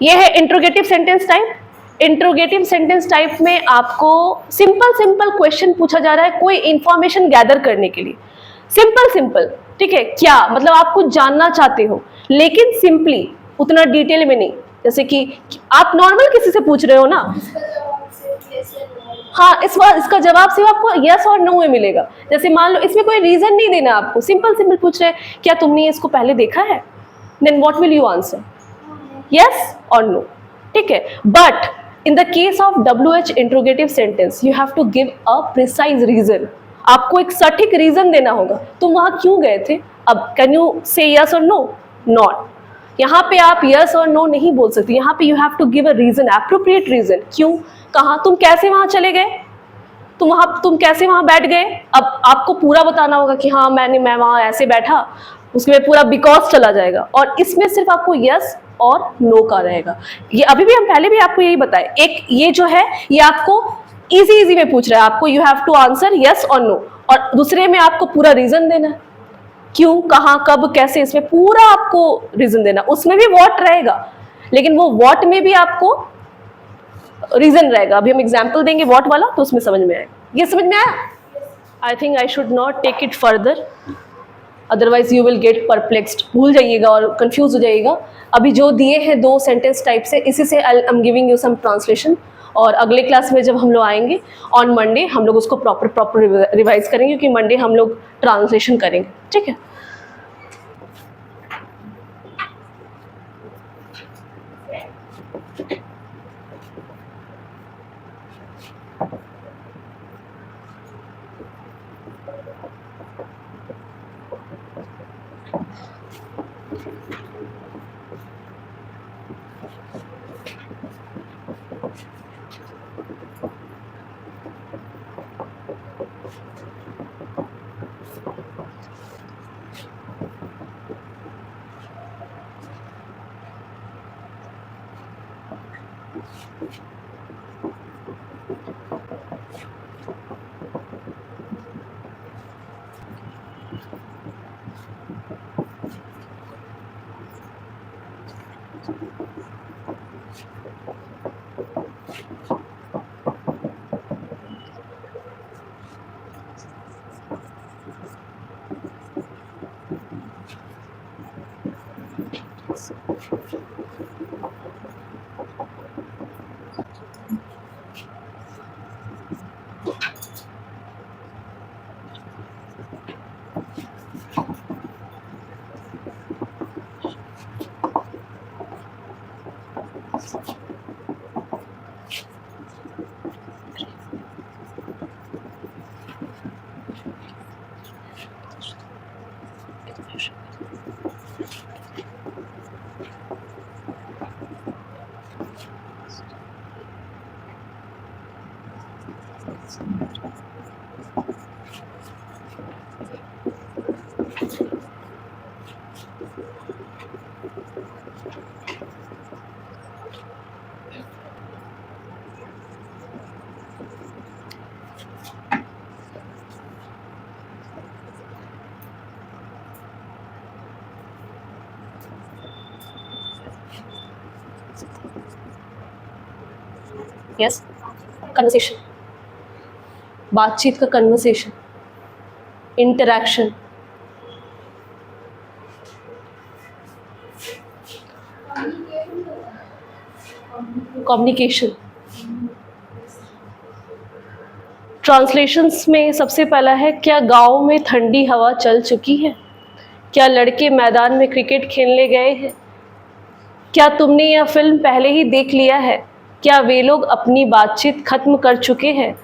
ये है interrogative sentence type. Interrogative sentence type में आपको सिंपल क्वेश्चन पूछा जा रहा है कोई इंफॉर्मेशन गैदर करने के लिए, सिंपल, ठीक है। क्या मतलब आप कुछ जानना चाहते हो, लेकिन सिंपली, उतना डिटेल में नहीं। जैसे कि आप नॉर्मल किसी से पूछ रहे हो ना, हाँ, इसका जवाब सिर्फ आपको यस और नो में मिलेगा। जैसे मान लो इसमें कोई रीजन नहीं देना आपको, सिंपल पूछ रहे हैं, क्या तुमने इसको पहले देखा है, then what will you answer, yes और नो, ठीक है। But in the case of WH interrogative sentence you have to give a precise reason. आपको एक सटीक रीजन देना होगा, तुम वहां क्यों गए थे। अब कैन यू से यस और नो, नॉट। यहाँ पे आप यस और नो नहीं बोल सकते, यहाँ पे you have to give a reason, appropriate reason. क्यों, कहाँ, तुम कैसे वहां चले गए, तुम कैसे वहां बैठ गए। अब आपको पूरा बताना होगा कि हाँ मैं वहां ऐसे बैठा, उसमें पूरा बिकॉज चला जाएगा। और इसमें सिर्फ आपको यस और नो का रहेगा। ये अभी भी हम पहले भी आपको यही बताए, एक ये जो है ये आपको इजी में पूछ रहा है, आपको you have to answer yes और नो, और दूसरे में आपको पूरा रीजन देना है, क्यों, कहाँ, कब, कैसे, इसमें पूरा आपको रीजन देना। उसमें भी व्हाट रहेगा, लेकिन वो व्हाट में भी आपको रीजन रहेगा। अभी हम एग्जाम्पल देंगे व्हाट वाला, तो उसमें समझ में आएगा। ये समझ में आया? I think I should not take it further, otherwise you will get perplexed, भूल जाइएगा और कंफ्यूज हो जाइएगा। अभी जो दिए हैं दो सेंटेंस टाइप से, इसी से I am giving you some translation, और अगले क्लास में जब हम लोग आएंगे ऑन मंडे, हम लोग उसको प्रॉपर रिवाइज करेंगे, क्योंकि मंडे हम लोग ट्रांसलेशन करेंगे, ठीक है। यस, कन्वर्सेशन, बातचीत का कन्वर्सेशन, इंटरैक्शन, कम्युनिकेशन। ट्रांसलेशंस में सबसे पहला है, क्या गांव में ठंडी हवा चल चुकी है? क्या लड़के मैदान में क्रिकेट खेलने गए हैं? क्या तुमने यह फिल्म पहले ही देख लिया है? क्या वे लोग अपनी बातचीत खत्म कर चुके हैं?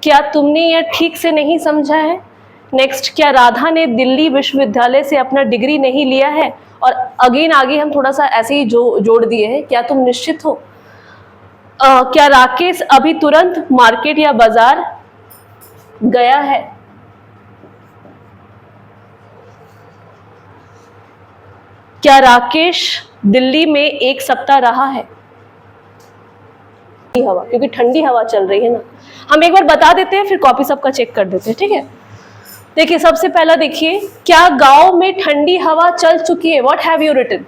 क्या तुमने यह ठीक से नहीं समझा है? नेक्स्ट, क्या राधा ने दिल्ली विश्वविद्यालय से अपना डिग्री नहीं लिया है? और अगेन आगे हम थोड़ा सा ऐसे ही जोड़ दिए हैं, क्या तुम निश्चित हो? क्या राकेश अभी तुरंत मार्केट या बाजार गया है? क्या राकेश दिल्ली में एक सप्ताह रहा है? हवा, क्योंकि ठंडी हवा चल रही है ना। हम एक बार बता देते हैं, फिर कॉपी सबका चेक कर देते हैं, ठीक है। देखिए, सबसे पहला देखिए, क्या गांव में ठंडी हवा चल चुकी है? What have you written?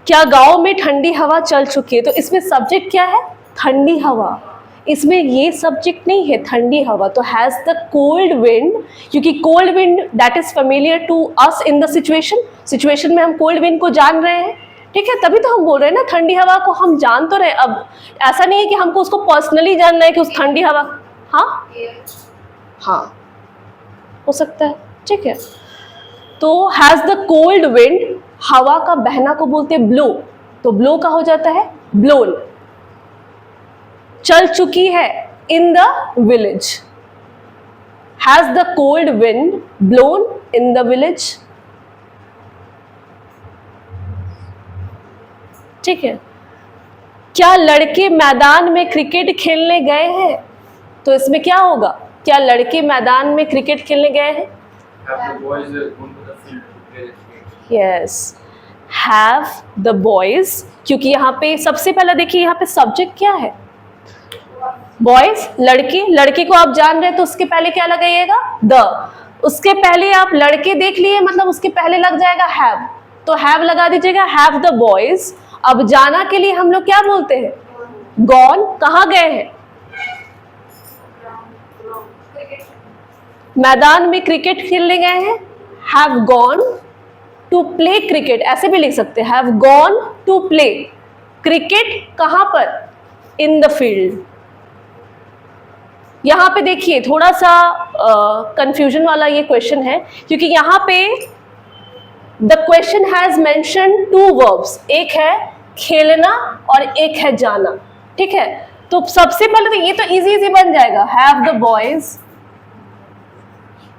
क्या गांव में ठंडी हवा चल चुकी है? तो इसमें सब्जेक्ट क्या है? ठंडी हवा। इसमें ये सब्जेक्ट नहीं है, ठंडी हवा। तो हैज द कोल्ड विंड, क्योंकि cold wind that is familiar to us in the situation में हम कोल्ड विंड को जान रहे हैं, ठीक है, तभी तो हम बोल रहे हैं ना ठंडी हवा को हम जान तो रहे। अब ऐसा नहीं है कि हमको उसको पर्सनली जानना है कि उस ठंडी हवा, हाँ हो सकता है, ठीक है। तो हैज द कोल्ड विंड, हवा का बहना को बोलते हैं ब्लो, तो ब्लो का हो जाता है ब्लोन। चल चुकी है in the village, has the cold wind blown in the village, ठीक है। क्या लड़के मैदान में क्रिकेट खेलने गए हैं? तो इसमें क्या होगा? क्या लड़के मैदान में क्रिकेट खेलने गए हैं? यस, हैव द बॉयज, क्योंकि यहाँ पे सबसे पहला देखिए, यहाँ पे सब्जेक्ट क्या है? बॉयज, लड़के। लड़के को आप जान रहे हैं तो उसके पहले क्या लगाइएगा? द। उसके पहले आप लड़के देख लिए, मतलब उसके पहले लग जाएगा हैव, तो हैव लगा दीजिएगा, हैव द बॉयज। अब जाना के लिए हम लोग क्या बोलते हैं? गॉन। कहाँ गए हैं? मैदान में क्रिकेट खेलने गए हैं, have gone to play cricket, ऐसे भी लिख सकते हैं, have gone to play cricket. कहाँ पर? In the field. यहाँ पे देखिए थोड़ा सा कंफ्यूजन वाला ये क्वेश्चन है, क्योंकि यहाँ पे the question has mention to verbs, एक है खेलना और एक है जाना, ठीक है। तो सबसे पहले तो ये तो इजी बन जाएगा, हैव द बॉयज।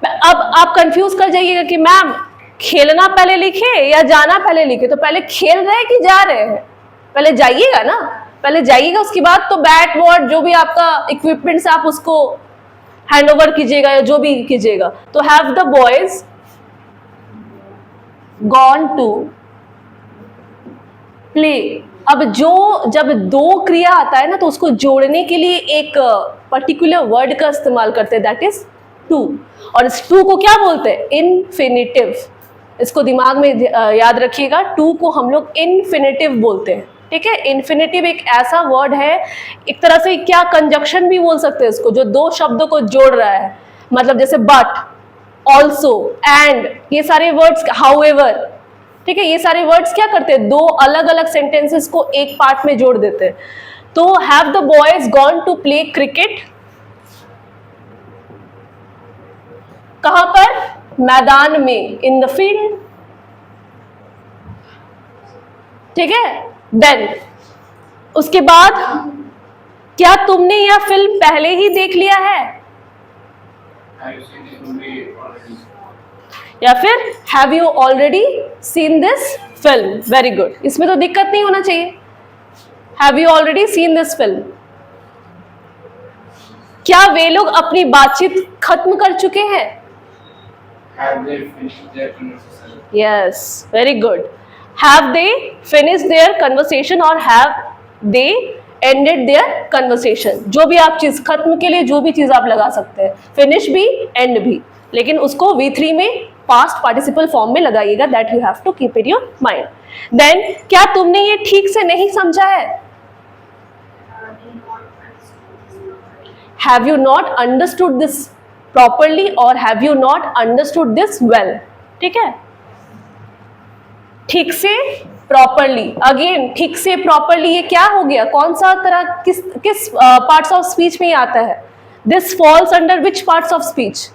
अब आप कंफ्यूज कर जाइएगा कि मैम खेलना पहले लिखे या जाना पहले लिखे, तो पहले खेल रहे हैं कि जा रहे हैं? पहले जाइएगा ना, पहले जाइएगा, उसके बाद तो बैट बॉल जो भी आपका इक्विपमेंट्स आप उसको हैंड ओवर कीजिएगा या जो भी कीजिएगा। तो have the boys gone to play. अब जब दो क्रिया आता है ना तो उसको जोड़ने के लिए एक पर्टिकुलर वर्ड का इस्तेमाल करते हैं, दैट इज टू। और इस टू को क्या बोलते हैं? इन्फिनिटिव। इसको दिमाग में याद रखिएगा, टू को हम लोग इन्फिनिटिव बोलते हैं, ठीक है। इन्फिनिटिव एक ऐसा वर्ड है, एक तरह से क्या कंजक्शन भी बोल सकते हैं इसको, जो दो शब्दों को जोड़ रहा है। मतलब जैसे बट, ऑल्सो, एंड, ये सारे वर्ड्स, हाउएवर, ठीक है, ये सारे वर्ड्स क्या करते हैं? दो अलग अलग सेंटेंसेस को एक पार्ट में जोड़ देते हैं। तो have the boys gone to play cricket? कहां पर? मैदान में, इन द फील्ड, ठीक है। देन उसके बाद क्या तुमने यह फिल्म पहले ही देख लिया है? या फिर have you already seen this film? Very good, इसमें तो दिक्कत नहीं होना चाहिए। Have you already seen this film? क्या वे लोग अपनी बातचीत खत्म कर चुके हैं? Yes, very good. Have they finish their conversation और have they ended their conversation? जो भी आप चीज, खत्म के लिए जो भी चीज आप लगा सकते हैं, फिनिश भी एंड भी, लेकिन उसको V3 में पास्ट पार्टिसिपल फॉर्म में लगाइएगा, that you have to keep it your mind. Then क्या तुमने ये ठीक से नहीं समझा है? Have you not understood this properly और have you not understood this well, ठीक है। ठीक से, प्रॉपरली, अगेन ठीक से, प्रॉपरली, ये क्या हो गया? कौन सा तरह, किस पार्ट्स ऑफ स्पीच में ये आता है? This falls under which parts of speech?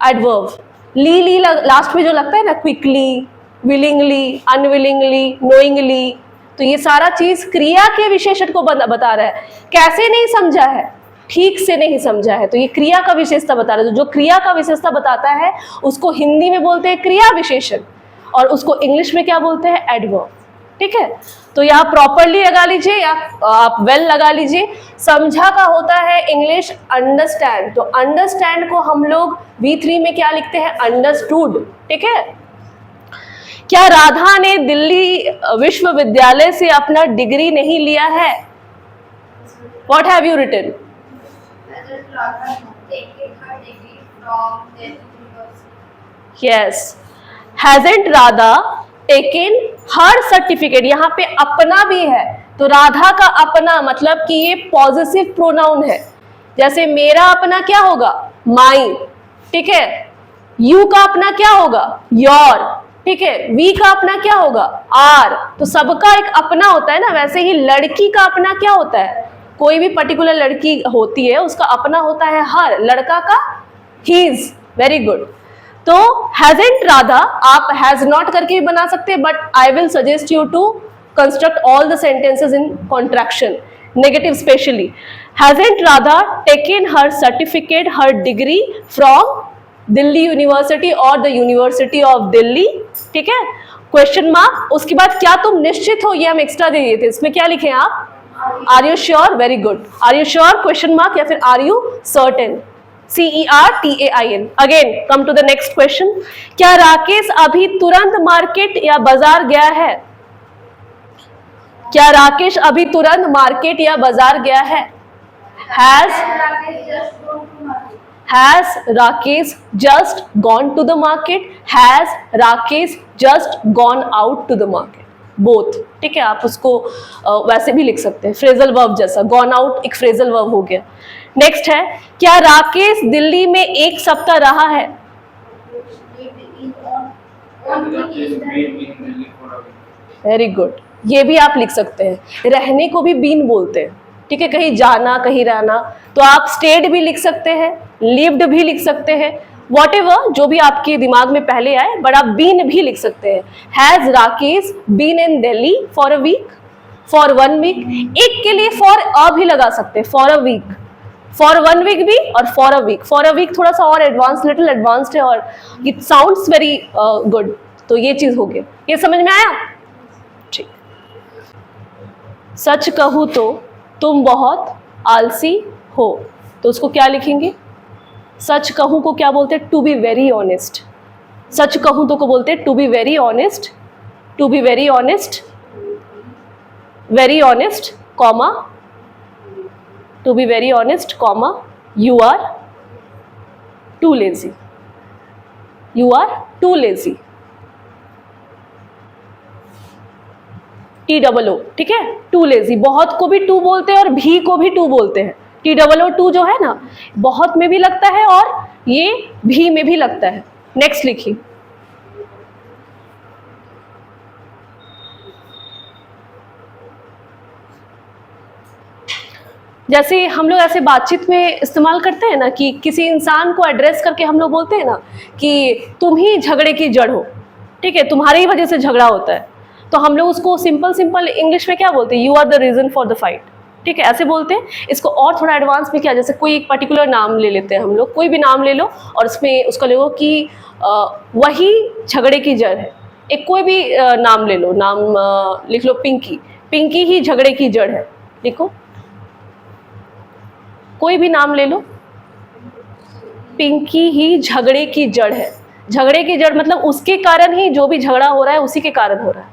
Adverb. ली लास्ट में जो लगता है ना, क्विकली, विलिंगली, अनविलिंगली, नोइंगली, तो ये सारा चीज क्रिया के विशेषण को बता रहा है। कैसे नहीं समझा है? ठीक से नहीं समझा है, तो ये क्रिया का विशेषता बता रहा है। तो जो क्रिया का विशेषता बताता है उसको हिंदी में बोलते हैं क्रिया विशेषण, और उसको इंग्लिश में क्या बोलते हैं? एडवर्ब, ठीक है। तो यहाँ प्रॉपरली लगा लीजिए या आप वेल लगा लीजिए। समझा का होता है इंग्लिश अंडरस्टैंड, तो अंडरस्टैंड को हम लोग V3 में क्या लिखते हैं? अंडरस्टूड, ठीक है। क्या राधा ने दिल्ली विश्वविद्यालय से अपना डिग्री नहीं लिया है? What have you written? Yes, hasn't Radha taken her certificate? यहाँ पे अपना भी है, तो राधा का अपना मतलब कि ये पॉजिटिव प्रोनाउन है। जैसे मेरा अपना क्या होगा? माई, ठीक है। यू का अपना क्या होगा? योर, ठीक है। वी का अपना क्या होगा? आर। तो सबका एक अपना होता है ना, वैसे ही लड़की का अपना क्या होता है? कोई भी पर्टिकुलर लड़की होती है उसका अपना होता है हर, लड़का का हीज। Very good. तो हैजंट राधा आप हैज नॉट करके भी बना सकते हैं, but I will suggest you to construct all the sentences in contraction, negative specially. Hasn't Radha taken her certificate, her degree from Delhi university और द यूनिवर्सिटी ऑफ दिल्ली, ठीक है। Question mark. उसके बाद क्या तुम निश्चित हो? ये हम एक्स्ट्रा दे दिए थे, इसमें क्या लिखे आप? Are you sure? Very good. Are you sure? Question mark, या फिर are you certain? CERTAIN। Again come to the next question. क्या राकेश अभी तुरंत मार्केट या बाजार गया है? क्या राकेश अभी तुरंत मार्केट या बाजार गया है? Has Rakesh just gone to the market? Has Rakesh just gone out to the market? Both, ठीक है। आप उसको वैसे भी लिख सकते हैं, फ्रेजल वर्ब जैसा। गॉन आउट एक फ्रेजल वर्ब हो गया। नेक्स्ट है, क्या राकेश दिल्ली में एक सप्ताह रहा है? वेरी गुड, ये भी आप लिख सकते हैं। रहने को भी बीन बोलते हैं, ठीक है। कहीं जाना, कहीं रहना, तो आप स्टेड भी लिख सकते हैं, लिव्ड भी लिख सकते हैं, वॉटेवर जो भी आपके दिमाग में पहले आए, बट आप बीन भी लिख सकते हैं। Has Rakesh been in Delhi for a week? For 1 week. एक के लिए फॉर अ भी लगा सकते हैं, for a week, for 1 week भी, और for a week. For a week थोड़ा सा और एडवांस, लिटिल एडवांस्ड है और इट साउंड्स वेरी गुड। तो ये चीज हो गई, ये समझ में आया? ठीक। सच कहूँ तो तुम बहुत आलसी हो, तो उसको क्या लिखेंगे? सच कहूँ को क्या बोलते हैं? To be very honest. सच कहूं तो को बोलते हैं to be very honest, to be very honest, very honest comma, to be very honest comma, you are too lazy, you are too lazy, TOO, ठीक है, टू लेजी। बहुत को भी टू बोलते हैं और भी को भी टू बोलते हैं। TOO जो है ना, बहुत में भी लगता है और ये भी में भी लगता है। नेक्स्ट लिखिए, जैसे हम लोग ऐसे बातचीत में इस्तेमाल करते हैं ना कि किसी इंसान को एड्रेस करके हम लोग बोलते हैं ना कि तुम ही झगड़े की जड़ हो, ठीक है, तुम्हारी ही वजह से झगड़ा होता है, तो हम लोग उसको सिंपल सिंपल इंग्लिश में क्या बोलते हैं, you are the reason for the fight, ठीक है, ऐसे बोलते हैं। इसको और थोड़ा एडवांस में क्या, जैसे कोई एक पर्टिकुलर नाम ले लेते हैं हम लोग, कोई भी नाम ले लो और उसमें उसका ले लो कि वही झगड़े की जड़ है। एक कोई भी नाम ले लो, नाम लिख लो पिंकी, पिंकी ही झगड़े की जड़ है, लिखो, कोई भी नाम ले लो, पिंकी ही झगड़े की जड़ है। झगड़े की जड़ मतलब उसके कारण ही जो भी झगड़ा हो रहा है उसी के कारण हो रहा है।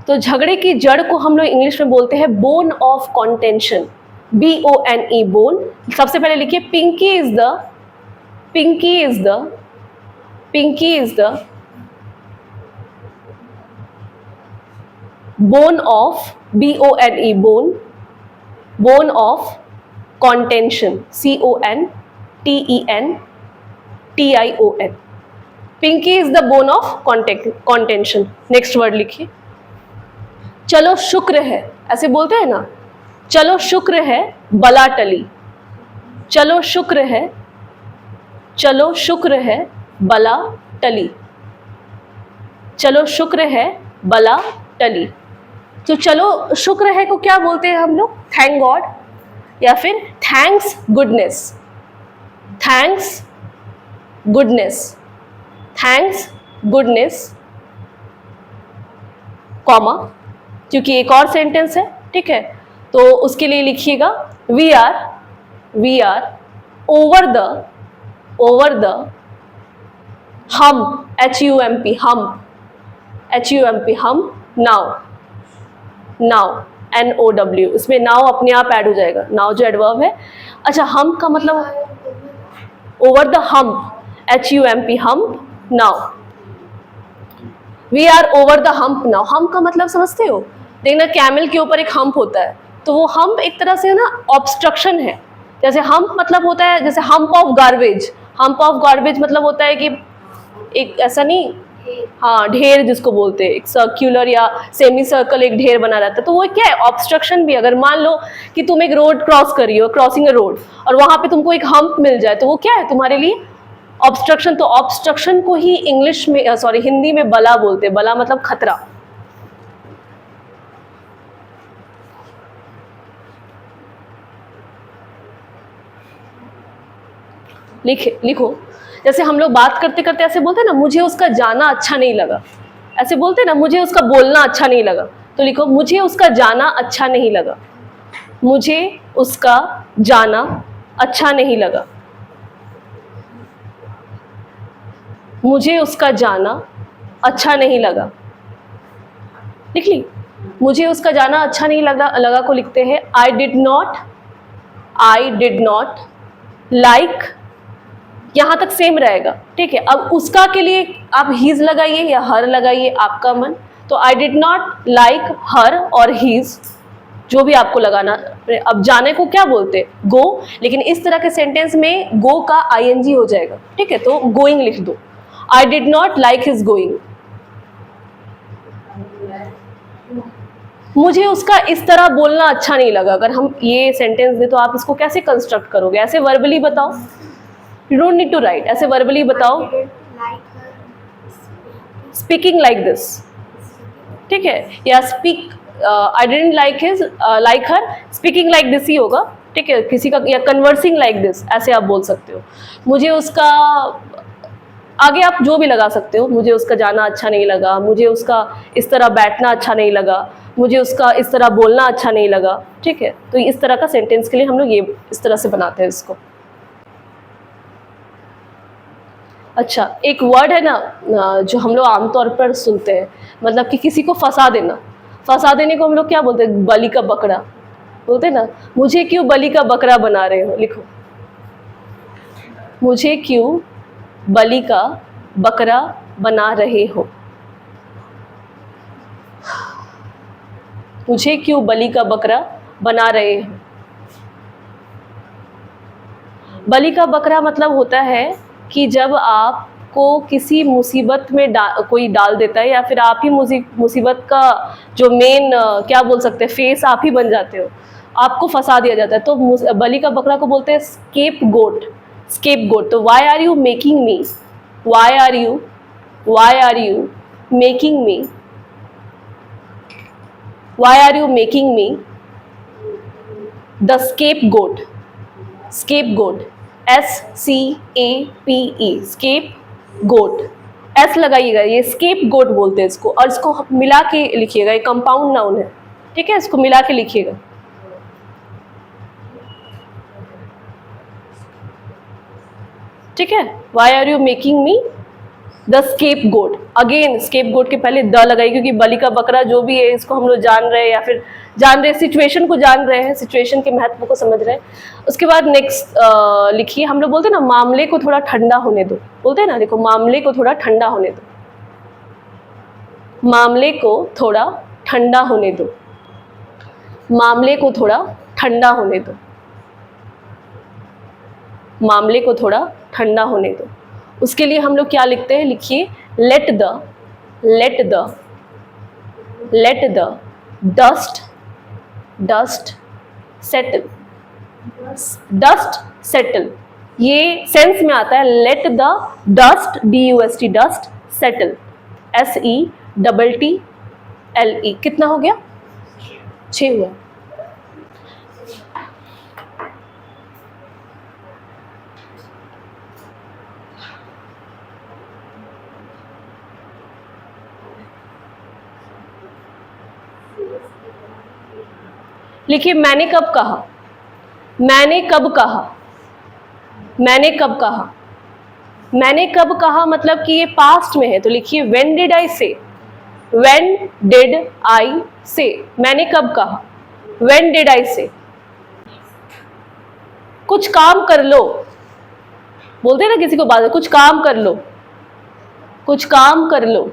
तो झगड़े की जड़ को हम लोग इंग्लिश में बोलते हैं bone of contention, BONE, bone. सबसे पहले लिखिए, Pinki is the, Pinki is the, Pinki is the bone of, BONE, bone, bone of contention, CONTENTION, Pinki is the bone of contention. Next word लिखिए, चलो शुक्र है, ऐसे बोलते हैं ना, चलो शुक्र है बला टली, चलो शुक्र है, चलो शुक्र है बला टली, चलो शुक्र है बला टली। तो चलो शुक्र है को क्या बोलते हैं हम लोग, थैंक गॉड, या फिर thanks goodness, thanks goodness, thanks goodness comma, क्योंकि एक और सेंटेंस है, ठीक है, तो उसके लिए लिखिएगा, we are over the, over the hump, HUMP, हम, HUMP, hump, now, now, NOW, इसमें नाउ अपने आप ऐड हो जाएगा, नाउ जो एडवर्ब है। अच्छा, हम का मतलब over the hump, HUMP, hump, now, we are over the hump now. Hump का मतलब समझते हो, देखना कैमल के ऊपर एक हम्प होता है, तो वो हम्प एक तरह से ना ऑब्स्ट्रक्शन है। जैसे हम्प मतलब होता है, जैसे hump of garbage, hump of garbage मतलब होता है कि एक ऐसा नहीं, हाँ, ढेर जिसको बोलते हैं, एक सर्क्यूलर या सेमी सर्कल एक ढेर बना रहता है, तो वो क्या है, ऑब्स्ट्रक्शन भी। अगर मान लो कि तुम एक रोड क्रॉस कर रही हो, क्रॉसिंग अ रोड, और वहां पे तुमको एक हम्प मिल जाए, तो वो क्या है तुम्हारे लिए, ऑब्स्ट्रक्शन। तो ऑब्स्ट्रक्शन को ही इंग्लिश में, सॉरी, हिंदी में बला बोलते हैं। बला मतलब खतरा। लिखो, जैसे हम लोग बात करते करते ऐसे बोलते हैं ना, मुझे उसका जाना अच्छा नहीं लगा, ऐसे बोलते हैं ना, मुझे उसका बोलना अच्छा नहीं लगा, तो लिखो, मुझे उसका जाना अच्छा नहीं लगा, मुझे उसका जाना अच्छा नहीं लगा, मुझे उसका जाना अच्छा नहीं लगा। लिख ली, मुझे उसका जाना अच्छा नहीं लगा को लिखते हैं, आई डिड नॉट लाइक, यहां तक सेम रहेगा, ठीक है। अब उसका के लिए आप हीज लगाइए या हर लगाइए, आपका मन। तो आई डिड नॉट लाइक हर और हीज, जो भी आपको लगाना। अब जाने को क्या बोलते हैं, गो, लेकिन इस तरह के सेंटेंस में गो का ING हो जाएगा, ठीक है, तो गोइंग लिख दो। I did not like his going, मुझे उसका इस तरह बोलना अच्छा नहीं लगा। अगर हम ये सेंटेंस दे तो आप इसको कैसे कंस्ट्रक्ट करोगे, ऐसे वर्बली बताओ, you don't need to write, ऐसे वर्बली बताओ, स्पीकिंग लाइक दिस, ठीक है, या speak, I didn't like her speaking like this ही होगा, ठीक है, किसी का, या कन्वर्सिंग लाइक दिस, ऐसे आप बोल सकते हो। मुझे उसका, आगे आप जो भी लगा सकते हो, मुझे उसका जाना अच्छा नहीं लगा, मुझे उसका इस तरह बैठना अच्छा नहीं लगा, मुझे उसका इस तरह बोलना अच्छा नहीं लगा, ठीक है। तो इस तरह का सेंटेंस के लिए हम लोग ये इस तरह से बनाते हैं इसको। अच्छा, एक वर्ड है ना जो हम लोग आमतौर पर सुनते हैं, मतलब कि किसी को फंसा देना, फंसा देने को हम लोग क्या बोलते हैं? बलि का बकरा बोलते हैं ना। मुझे क्यों बलि का बकरा बना रहे हो, लिखो, मुझे क्यों बलि का बकरा बना रहे हो, मुझे क्यों बलि का बकरा बना रहे हो। बलि का बकरा मतलब होता है कि जब आपको किसी मुसीबत में कोई डाल देता है, या फिर आप ही मुसीबत का जो मेन क्या बोल सकते हैं, फेस आप ही बन जाते हो, आपको फंसा दिया जाता है, तो बलि का बकरा को बोलते हैं स्केप गोट, स्केप गोट। तो why are you making me, why are you making me, why are you making me the scapegoat, scapegoat, SCAPE, scapegoat, S लगाइएगा, ये स्केप गोट बोलते हैं इसको, और इसको मिला के लिखिएगा, ये कंपाउंड नाउन है, ठीक है, इसको मिला के लिखिएगा। ठीक है, why are you making me the scapegoat. Again scapegoat के पहले द लगाइए, क्योंकि बलि का बकरा जो भी है इसको हम लोग जान रहे हैं, या फिर जान रहे हैं, सिचुएशन को जान रहे हैं, सिचुएशन के महत्व को समझ रहे हैं। उसके बाद नेक्स्ट लिखिए, हम लोग बोलते हैं ना मामले को थोड़ा ठंडा होने दो, बोलते हैं ना, देखो मामले को थोड़ा ठंडा होने दो, मामले को थोड़ा ठंडा होने दो, मामले को थोड़ा ठंडा होने दो, मामले को थोड़ा ठंडा होने दो। उसके लिए हम लोग क्या लिखते हैं, लिखिए let the dust settle, dust settle, ये सेंस में आता है, let the dust, DUST, dust settle, SETTLE। कितना हो गया? 6 हुआ। लिखिए मैंने कब कहा, मैंने कब कहा, मैंने कब कहा, मैंने कब कहा मतलब कि ये पास्ट में है, तो लिखिए व्हेन डिड आई से, व्हेन डिड आई से, मैंने कब कहा, व्हेन डिड आई से। कुछ काम कर लो, बोलते हैं ना किसी को बात, कुछ काम कर लो, कुछ काम कर लो,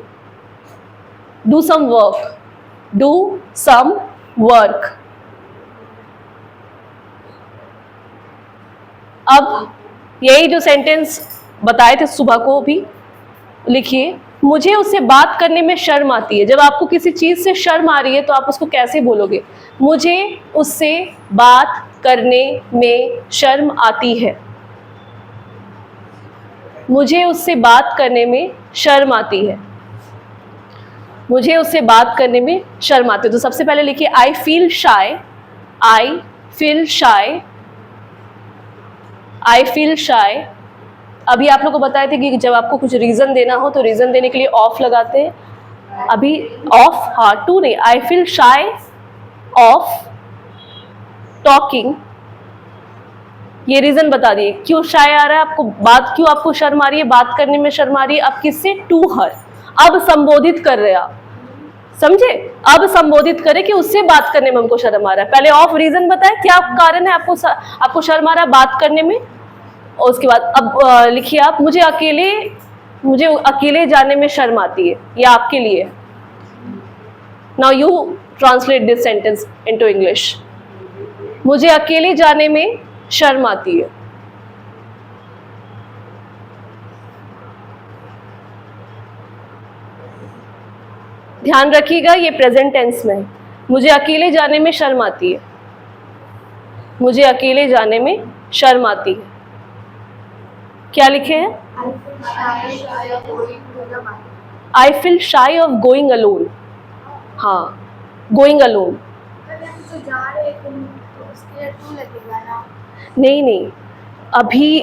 do some work, do some work. अब यही जो सेंटेंस बताए थे सुबह को भी लिखिए, मुझे उससे बात करने में शर्म आती है। जब आपको किसी चीज़ से शर्म आ रही है तो आप उसको कैसे बोलोगे? मुझे उससे बात करने में शर्म आती है, मुझे उससे बात करने में शर्म आती है, मुझे उससे बात करने में शर्म आती है। तो सबसे पहले लिखिए I feel shy, I feel shy, I feel shy. अभी आप लोग को बताए थे कि जब आपको कुछ रीज़न देना हो तो रीज़न देने के लिए ऑफ लगाते हैं। अभी ऑफ, हाँ, टू नहीं, I feel shy of talking, ये रीज़न बता दिए क्यों शाय आ रहा है आपको, बात क्यों आपको शर्म आ रही है, बात करने में शर्म आ रही है। अब किससे? टू हर, अब संबोधित कर रहे आप, समझे? अब संबोधित करे कि उससे बात करने में हमको शर्म आ रहा है। पहले ऑफ रीज़न बताए क्या कारण है आपको शर्म आ रहा है बात करने में, और उसके बाद अब लिखिए आप, मुझे अकेले जाने में शर्म आती है, ये आपके लिए। Now you translate this sentence into English. मुझे अकेले जाने में शर्म आती है। ध्यान रखिएगा ये प्रेजेंट टेंस में है। मुझे अकेले जाने में शर्म आती है, मुझे अकेले जाने में शर्म आती है। क्या लिखे हैं? आई फील शाई ऑफ गोइंग अलोन। हाँ, गोइंग अलोन। नहीं नहीं, अभी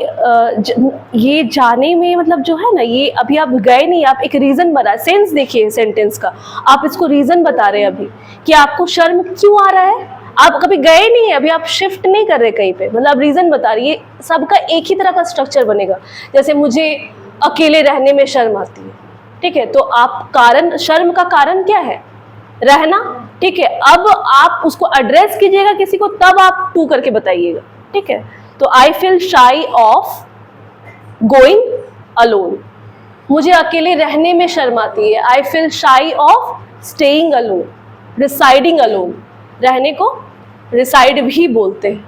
ये जाने में मतलब जो है ना, ये अभी आप गए नहीं, आप एक रीज़न बता, सेंस देखिए सेंटेंस का, आप इसको रीज़न बता रहे हैं अभी कि आपको शर्म क्यों आ रहा है। आप कभी गए नहीं है, अभी आप शिफ्ट नहीं कर रहे कहीं पे, मतलब रीज़न बता रही है। सबका एक ही तरह का स्ट्रक्चर बनेगा। जैसे मुझे अकेले रहने में शर्म आती है, ठीक है। तो आप कारण, शर्म का कारण क्या है? रहना, ठीक है। अब आप उसको एड्रेस कीजिएगा किसी को, तब आप टू करके बताइएगा, ठीक है। तो आई फील शाई ऑफ गोइंग अलोन, मुझे अकेले रहने में शर्म आती है। आई फील शाई of staying alone, residing alone, रहने को रिसाइड भी बोलते हैं।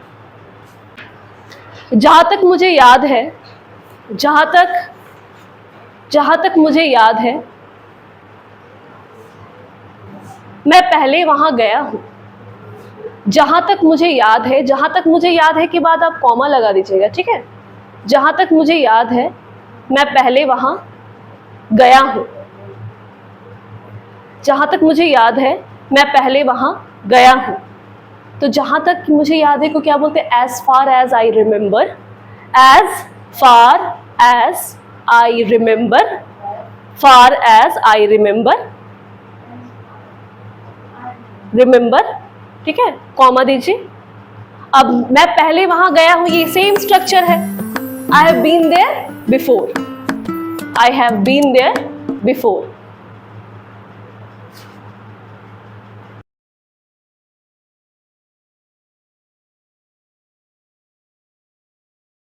जहां तक मुझे याद है, जहां तक मुझे याद है, मैं पहले वहां गया हूं। जहां तक मुझे याद है, जहां तक मुझे याद है के बाद आप कॉमा लगा दीजिएगा, ठीक है। जहां तक मुझे याद है, मैं पहले वहां गया हूं। जहां तक मुझे याद है, मैं पहले वहां गया हूं। तो जहां तक मुझे याद है को क्या बोलते हैं? As far as I remember, as far as I remember, far as I remember, remember, ठीक है। कॉमा दीजिए। अब मैं पहले वहां गया हूं, ये सेम स्ट्रक्चर है। I have been there before, I have been there before.